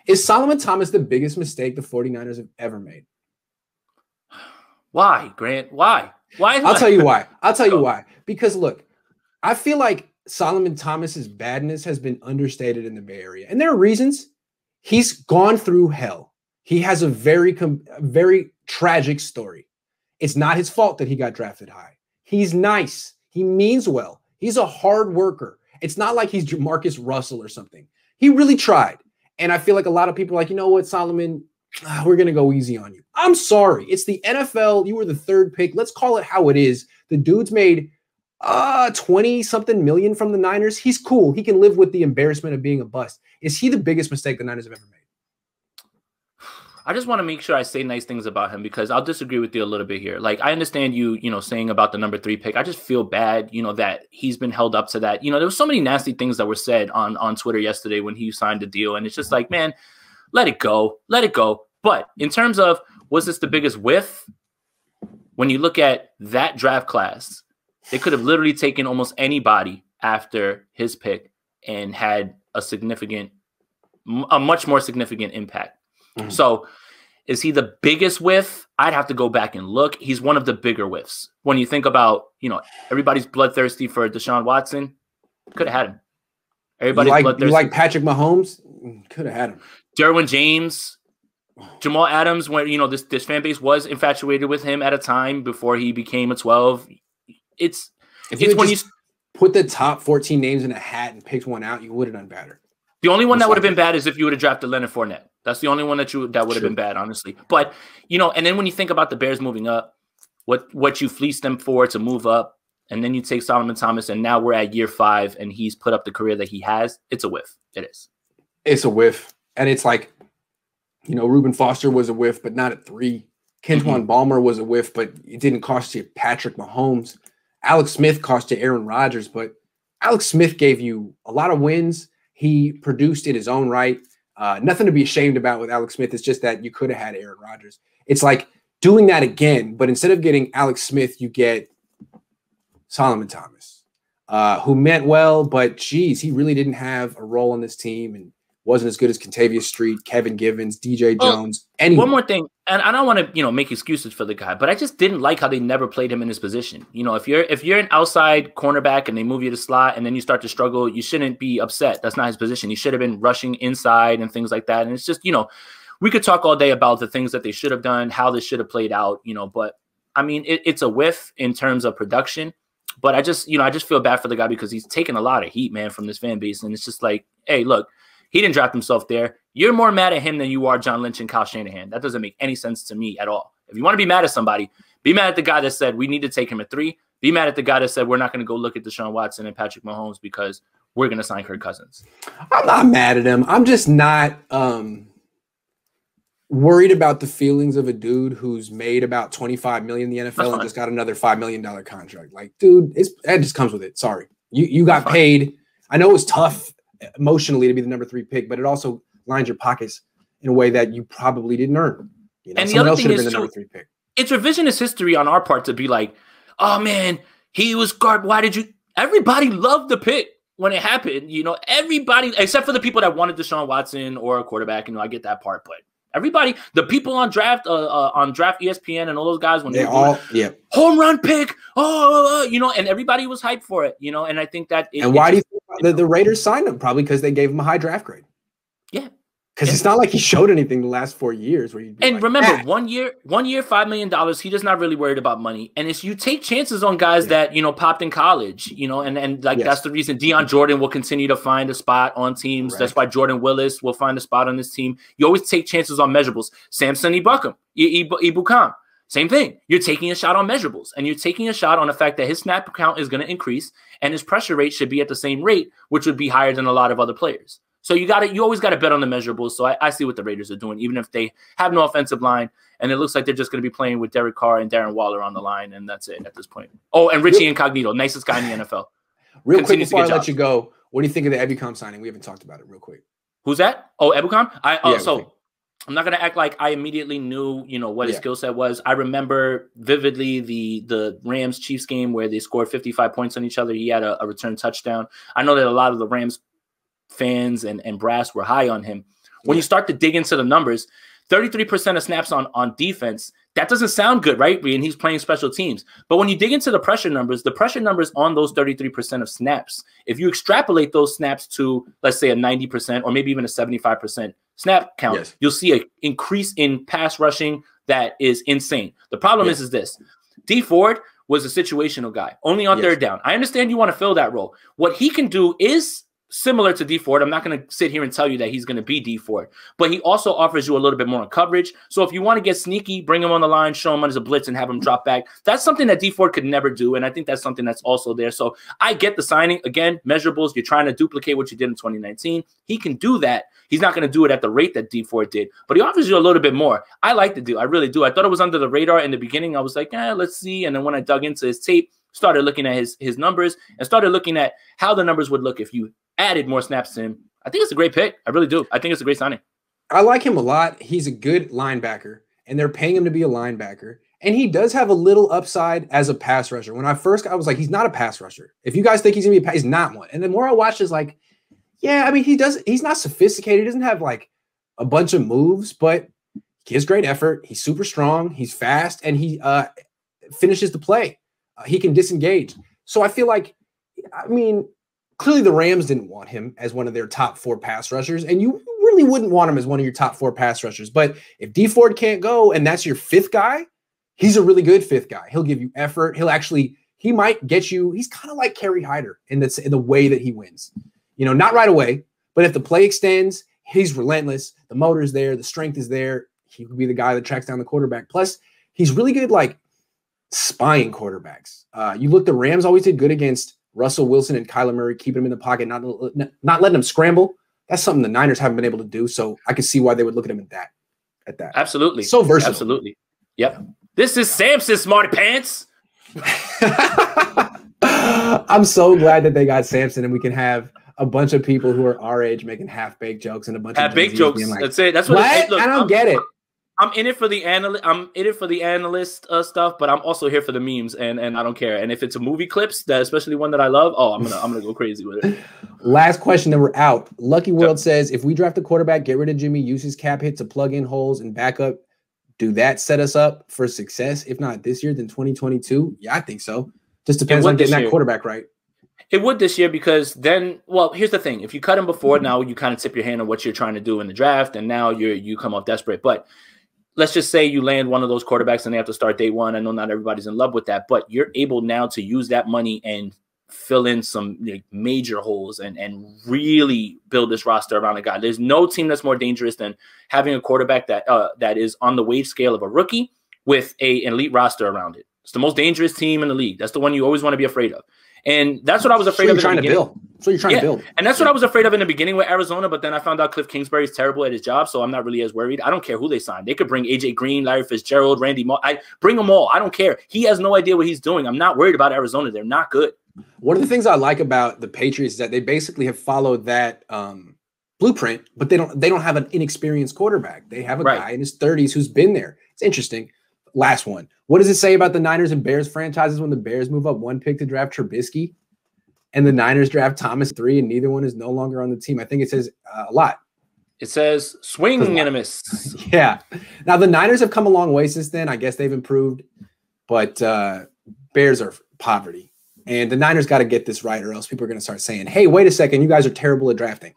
Is Solomon Thomas the biggest mistake the 49ers have ever made? Why, Grant? Why? I'll tell you why. Because look, I feel like Solomon Thomas's badness has been understated in the Bay Area. And there are reasons. He's gone through hell. He has a very tragic story. It's not his fault that he got drafted high. He's nice. He means well. He's a hard worker. It's not like he's Marcus Russell or something. He really tried. And I feel like a lot of people are like, you know what, Solomon, we're going to go easy on you. I'm sorry. It's the NFL. You were the third pick. Let's call it how it is. The dude's made 20-something million from the Niners. He's cool. He can live with the embarrassment of being a bust. Is he the biggest mistake the Niners have ever made? I just want to make sure I say nice things about him because I'll disagree with you a little bit here. Like, I understand you saying about the number 3 pick. I just feel bad, that he's been held up to that. There was so many nasty things that were said on Twitter yesterday when he signed the deal. And it's just like, man, let it go. Let it go. But in terms of, was this the biggest whiff? When you look at that draft class, they could have literally taken almost anybody after his pick and had a much more significant impact. Mm-hmm. So is he the biggest whiff? I'd have to go back and look. He's one of the bigger whiffs. When you think about, everybody's bloodthirsty for Deshaun Watson, could have had him. Everybody's bloodthirsty. You like Patrick Mahomes? Could have had him. Derwin James, Jamal Adams, when this fan base was infatuated with him at a time before he became a 12. It's when you put the top 14 names in a hat and picked one out, you would have done better. The only one that would have been bad is if you would have drafted Leonard Fournette. That's the only one that would have been bad, honestly. But and then when you think about the Bears moving up, what you fleeced them for to move up, and then you take Solomon Thomas, and now we're at year 5, and he's put up the career that he has. It's a whiff. It is. It's a whiff, and it's like, Reuben Foster was a whiff, but not at 3. Kenjuan Balmer was a whiff, but it didn't cost you Patrick Mahomes. Alex Smith cost you Aaron Rodgers, but Alex Smith gave you a lot of wins. He produced in his own right. Nothing to be ashamed about with Alex Smith. It's just that you could have had Aaron Rodgers. It's like doing that again, but instead of getting Alex Smith, you get Solomon Thomas, who meant well, but geez, he really didn't have a role on this team and wasn't as good as Contavious Street, Kevin Givens, DJ Jones. One more thing, and I don't want to make excuses for the guy, but I just didn't like how they never played him in his position. If you're an outside cornerback and they move you to slot and then you start to struggle, you shouldn't be upset. That's not his position. He should have been rushing inside and things like that. And it's just we could talk all day about the things that they should have done, how this should have played out. But I mean it's a whiff in terms of production. But I just feel bad for the guy because he's taken a lot of heat, man, from this fan base, and it's just like, hey, look. He didn't draft himself there. You're more mad at him than you are John Lynch and Kyle Shanahan. That doesn't make any sense to me at all. If you want to be mad at somebody, be mad at the guy that said we need to take him at 3. Be mad at the guy that said we're not going to go look at Deshaun Watson and Patrick Mahomes because we're going to sign Kirk Cousins. I'm not mad at him. I'm just not worried about the feelings of a dude who's made about $25 million in the NFL and just got another $5 million contract. Like, dude, that just comes with it. Sorry. You got paid. I know it was tough emotionally to be the number 3 pick, but it also lines your pockets in a way that you probably didn't earn. And the other thing is, the number 3 pick. It's revisionist history on our part to be like, oh man, he was garbage. Why did you? Everybody loved the pick when it happened. Everybody except for the people that wanted Deshaun Watson or a quarterback. I get that part, but everybody, the people on draft ESPN and all those guys when they all home run pick, and everybody was hyped for it, and I think that. Why do you think the Raiders signed him? Probably because they gave him a high draft grade. Yeah, because it's not like he showed anything the last 4 years. Remember, 1 year, $5 million. He's just not really worried about money, and it's you take chances on guys that popped in college, that's the reason Deion Jordan will continue to find a spot on teams. Correct. That's why Jordan Willis will find a spot on this team. You always take chances on measurables. Samson Ibukam. Same thing. You're taking a shot on measurables, and you're taking a shot on the fact that his snap count is going to increase, and his pressure rate should be at the same rate, which would be higher than a lot of other players. So you always got to bet on the measurables. So I see what the Raiders are doing, even if they have no offensive line, and it looks like they're just going to be playing with Derek Carr and Darren Waller on the line, and that's it at this point. Oh, and Richie Incognito, nicest guy in the NFL. Real quick before I let you go, what do you think of the Ebukam signing? We haven't talked about it real quick. Who's that? Oh, Ebukam? I'm not going to act like I immediately knew, what his skill set was. I remember vividly the Rams-Chiefs game where they scored 55 points on each other. He had a return touchdown. I know that a lot of the Rams fans and brass were high on him. When you start to dig into the numbers, 33% of snaps on defense, that doesn't sound good, right? And he's playing special teams. But when you dig into the pressure numbers on those 33% of snaps, if you extrapolate those snaps to, let's say, a 90% or maybe even a 75% snap count, you'll see an increase in pass rushing that is insane. The problem is this. D Ford was a situational guy, only on third down. I understand you want to fill that role. What he can do is similar to D Ford. I'm not going to sit here and tell you that he's going to be D Ford, but he also offers you a little bit more on coverage. So if you want to get sneaky, bring him on the line, show him as a blitz and have him drop back. That's something that D Ford could never do. And I think that's something that's also there. So I get the signing. Again, measurables. You're trying to duplicate what you did in 2019. He can do that. He's not going to do it at the rate that D Ford did, but he offers you a little bit more. I like the deal. I really do. I thought it was under the radar in the beginning. I was like, let's see. And then when I dug into his tape, started looking at his numbers and started looking at how the numbers would look if you added more snaps to him. I think it's a great pick. I really do. I think it's a great signing. I like him a lot. He's a good linebacker, and they're paying him to be a linebacker. And he does have a little upside as a pass rusher. When I was like, he's not a pass rusher. If you guys think he's going to be he's not one. And the more I watch is like, yeah, I mean, he's not sophisticated. He doesn't have like a bunch of moves, but he has great effort. He's super strong. He's fast, and he finishes the play. He can disengage. So I feel like, I mean, clearly the Rams didn't want him as one of their top 4 pass rushers, and you really wouldn't want him as one of your top 4 pass rushers. But if D Ford can't go and that's your 5th guy, he's a really good 5th guy. He'll give you effort. He might get you. He's kind of like Kerry Hyder in the way that he wins. You know, not right away, but if the play extends, he's relentless. The motor's there. The strength is there. He could be the guy that tracks down the quarterback. Plus, he's really good like spying quarterbacks. You look, the Rams always did good against Russell Wilson and Kyler Murray, keeping him in the pocket, not letting him scramble. That's something the Niners haven't been able to do. So I can see why they would look at him at that. Absolutely. So versatile. Absolutely. Yep. This is Samson, smarty pants. I'm so glad that they got Samson, and we can have a bunch of people who are our age making half-baked jokes and a bunch of baked jokes. Like, that's it. That's what. Look, I don't get it. I'm in it for the analyst stuff, but I'm also here for the memes, and I don't care. And if it's a movie clips, that especially one that I love, I'm gonna go crazy with it. Last question, then we're out. Lucky World says, if we draft a quarterback, get rid of Jimmy, use his cap hit to plug in holes and back up, do that set us up for success? If not this year, then 2022. Yeah, I think so. Just depends on getting that quarterback right. It would this year because then, well, here's the thing. If you cut him before, now you kind of tip your hand on what you're trying to do in the draft, and now you come off desperate. But let's just say you land one of those quarterbacks and they have to start day one. I know not everybody's in love with that, but you're able now to use that money and fill in some major holes and really build this roster around a guy. There's no team that's more dangerous than having a quarterback that is on the wage scale of a rookie with an elite roster around it. It's the most dangerous team in the league. That's the one you always want to be afraid of. And that's what I was afraid of. So you're trying to build. And that's what I was afraid of in the beginning with Arizona. But then I found out Cliff Kingsbury is terrible at his job. So I'm not really as worried. I don't care who they sign. They could bring AJ Green, Larry Fitzgerald, Randy Moss. I bring them all. I don't care. He has no idea what he's doing. I'm not worried about Arizona. They're not good. One of the things I like about the Patriots is that they basically have followed that blueprint, but they don't have an inexperienced quarterback. They have a guy in his 30s who's been there. It's interesting. Last one. What does it say about the Niners and Bears franchises when the Bears move up 1 pick to draft Trubisky and the Niners draft Thomas 3 and neither one is no longer on the team? I think it says a lot. It says swing and a miss. Yeah. Now the Niners have come a long way since then. I guess they've improved, but Bears are poverty. And the Niners got to get this right or else people are going to start saying, hey, wait a second, you guys are terrible at drafting.